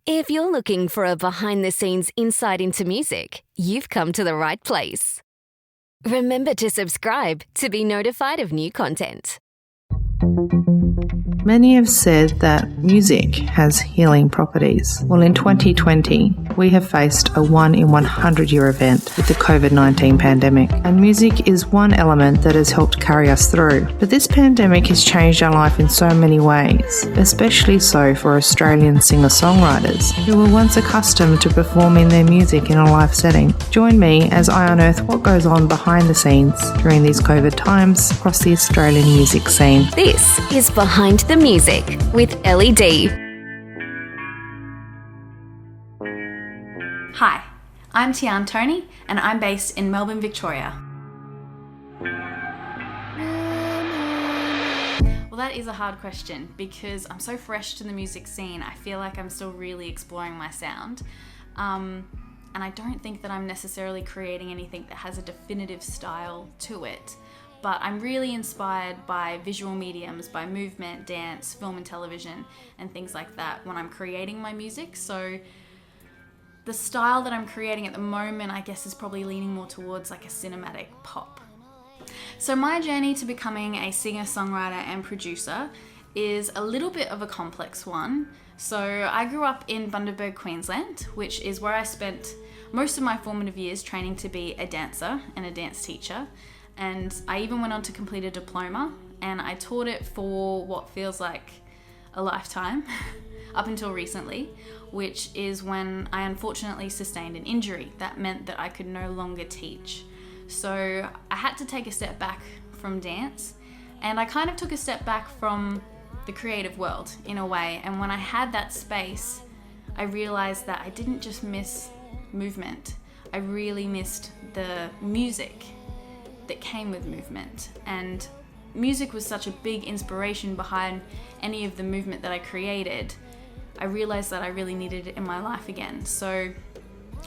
If you're looking for a behind-the-scenes insight into music, you've come to the right place. Remember to subscribe to be notified of new content. Many have said that music has healing properties. Well, in 2020, we have faced a 1 in 100 year event with the COVID-19 pandemic, and music is one element that has helped carry us through. But this pandemic has changed our life in so many ways, especially so for Australian singer-songwriters who were once accustomed to performing their music in a live setting. Join me as I unearth what goes on behind the scenes during these COVID times across the Australian music scene. This is Behind the Music with Ellie D. Hi, I'm Tiarn Toni and I'm based in Melbourne, Victoria. Well, that is a hard question because I'm so fresh to the music scene. I feel like I'm still really exploring my sound. And I don't think that I'm necessarily creating anything that has a definitive style to it. But I'm really inspired by visual mediums, by movement, dance, film and television, and things like that when I'm creating my music. So the style that I'm creating at the moment, I guess, is probably leaning more towards like a cinematic pop. So my journey to becoming a singer, songwriter, and producer is a little bit of a complex one. So I grew up in Bundaberg, Queensland, which is where I spent most of my formative years training to be a dancer and a dance teacher. And I even went on to complete a diploma, and I taught it for what feels like a lifetime up until recently, which is when I unfortunately sustained an injury that meant that I could no longer teach. So I had to take a step back from dance, and I kind of took a step back from the creative world in a way. And when I had that space, I realized that I didn't just miss movement, I really missed the music that came with movement. And music was such a big inspiration behind any of the movement that I created. I realized that I really needed it in my life again. So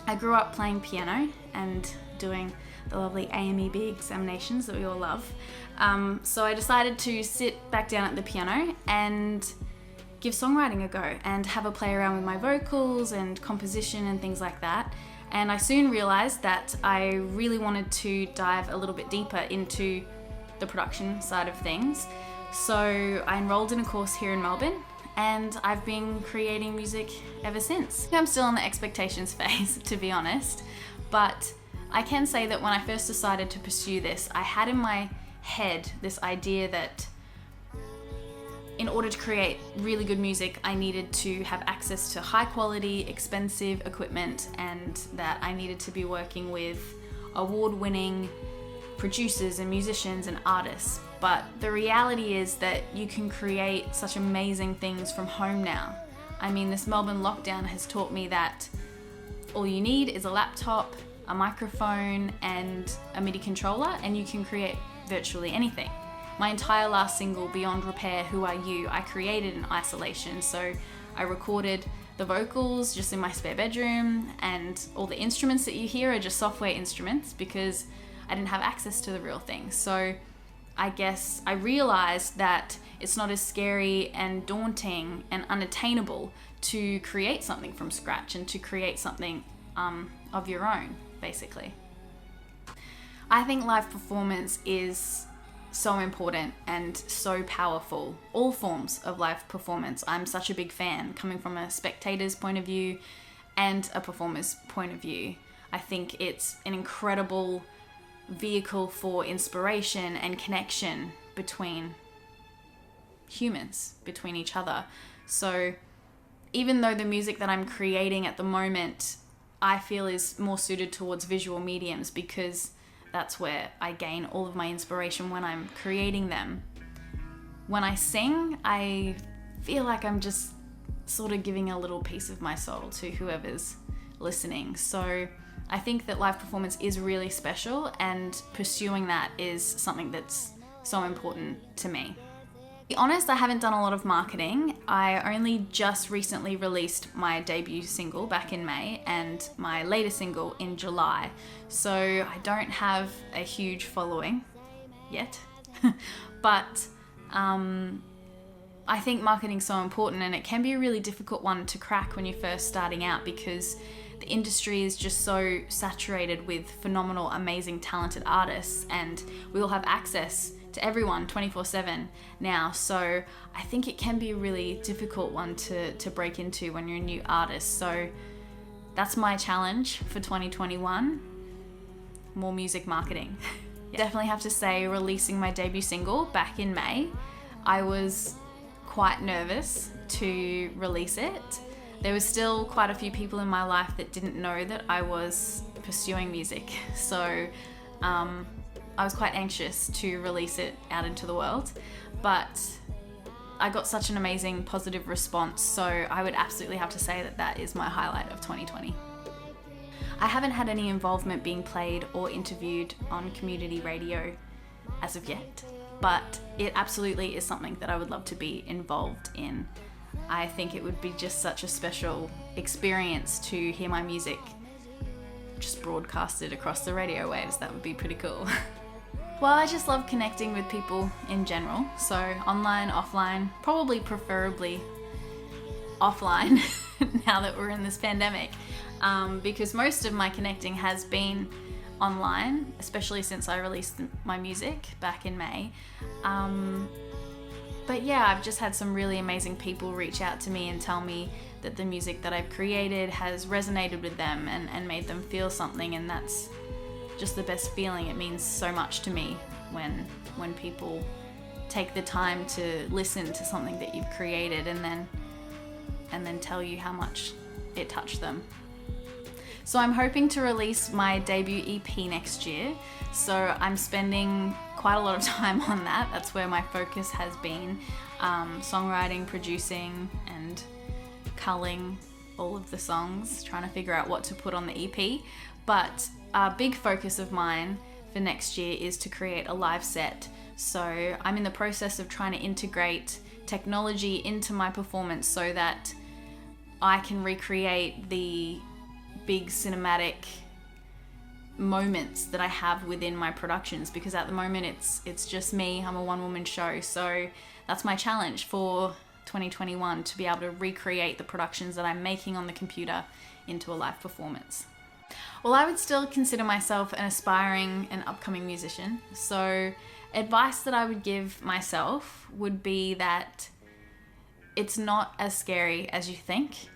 I grew up playing piano and doing the lovely AMEB examinations that we all love. So I decided to sit back down at the piano and give songwriting a go and have a play around with my vocals and composition and things like that. And I soon realized that I really wanted to dive a little bit deeper into the production side of things. So I enrolled in a course here in Melbourne, and I've been creating music ever since. I'm still in the expectations phase, to be honest, but I can say that when I first decided to pursue this, I had in my head this idea that in order to create really good music, I needed to have access to high quality, expensive equipment, and that I needed to be working with award-winning producers and musicians and artists. But the reality is that you can create such amazing things from home now. I mean, this Melbourne lockdown has taught me that all you need is a laptop, a microphone, and a MIDI controller, and you can create virtually anything. My entire last single, Beyond Repair, Who Are You, I created in isolation. So I recorded the vocals just in my spare bedroom, and all the instruments that you hear are just software instruments because I didn't have access to the real thing. So I guess I realized that it's not as scary and daunting and unattainable to create something from scratch and to create something of your own, basically. I think live performance is so important and so powerful. All forms of live performance. I'm such a big fan, coming from a spectator's point of view and a performer's point of view. I think it's an incredible vehicle for inspiration and connection between humans, between each other. So even though the music that I'm creating at the moment, I feel is more suited towards visual mediums because that's where I gain all of my inspiration when I'm creating them. When I sing, I feel like I'm just sort of giving a little piece of my soul to whoever's listening. So I think that live performance is really special, and pursuing that is something that's so important to me. To be honest, I haven't done a lot of marketing. I only just recently released my debut single back in May and my latest single in July. So I don't have a huge following yet, but I think marketing's so important, and it can be a really difficult one to crack when you're first starting out, because the industry is just so saturated with phenomenal, amazing, talented artists, and we all have access to everyone 24/7 now. So I think it can be a really difficult one to break into when you're a new artist. So that's my challenge for 2021, more music marketing. Definitely have to say, releasing my debut single back in May, I was quite nervous to release it. There was still quite a few people in my life that didn't know that I was pursuing music. So I was quite anxious to release it out into the world, but I got such an amazing positive response. So I would absolutely have to say that that is my highlight of 2020. I haven't had any involvement being played or interviewed on community radio as of yet, but it absolutely is something that I would love to be involved in. I think it would be just such a special experience to hear my music just broadcasted across the radio waves. That would be pretty cool. Well, I just love connecting with people in general. So online, offline, probably preferably offline now that we're in this pandemic, because most of my connecting has been online, especially since I released my music back in May. But yeah, I've just had some really amazing people reach out to me and tell me that the music that I've created has resonated with them and made them feel something, and that's just the best feeling. It means so much to me when people take the time to listen to something that you've created and then tell you how much it touched them. So I'm hoping to release my debut EP next year. So I'm spending quite a lot of time on that. That's where my focus has been. Songwriting, producing, and culling all of the songs, trying to figure out what to put on the EP. But a big focus of mine for next year is to create a live set. So I'm in the process of trying to integrate technology into my performance so that I can recreate the big cinematic moments that I have within my productions, because at the moment it's just me. I'm a one-woman show, so that's my challenge for 2021, to be able to recreate the productions that I'm making on the computer into a live performance. Well, I would still consider myself an aspiring and upcoming musician, so advice that I would give myself would be that it's not as scary as you think.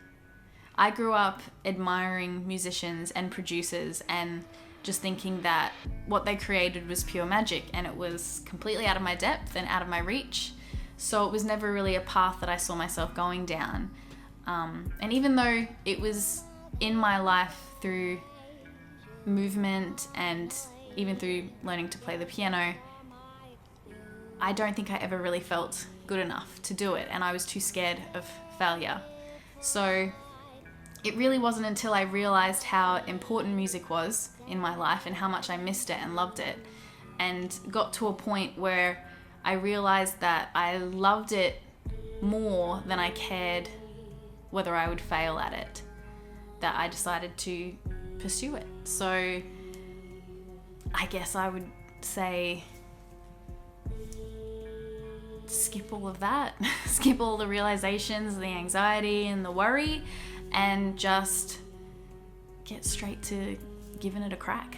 I grew up admiring musicians and producers and just thinking that what they created was pure magic, and it was completely out of my depth and out of my reach. So it was never really a path that I saw myself going down. And even though it was in my life through movement and even through learning to play the piano, I don't think I ever really felt good enough to do it, and I was too scared of failure. So it really wasn't until I realized how important music was in my life and how much I missed it and loved it, and got to a point where I realized that I loved it more than I cared whether I would fail at it, that I decided to pursue it. So I guess I would say skip all of that, skip all the realizations, the anxiety and the worry, and just get straight to giving it a crack.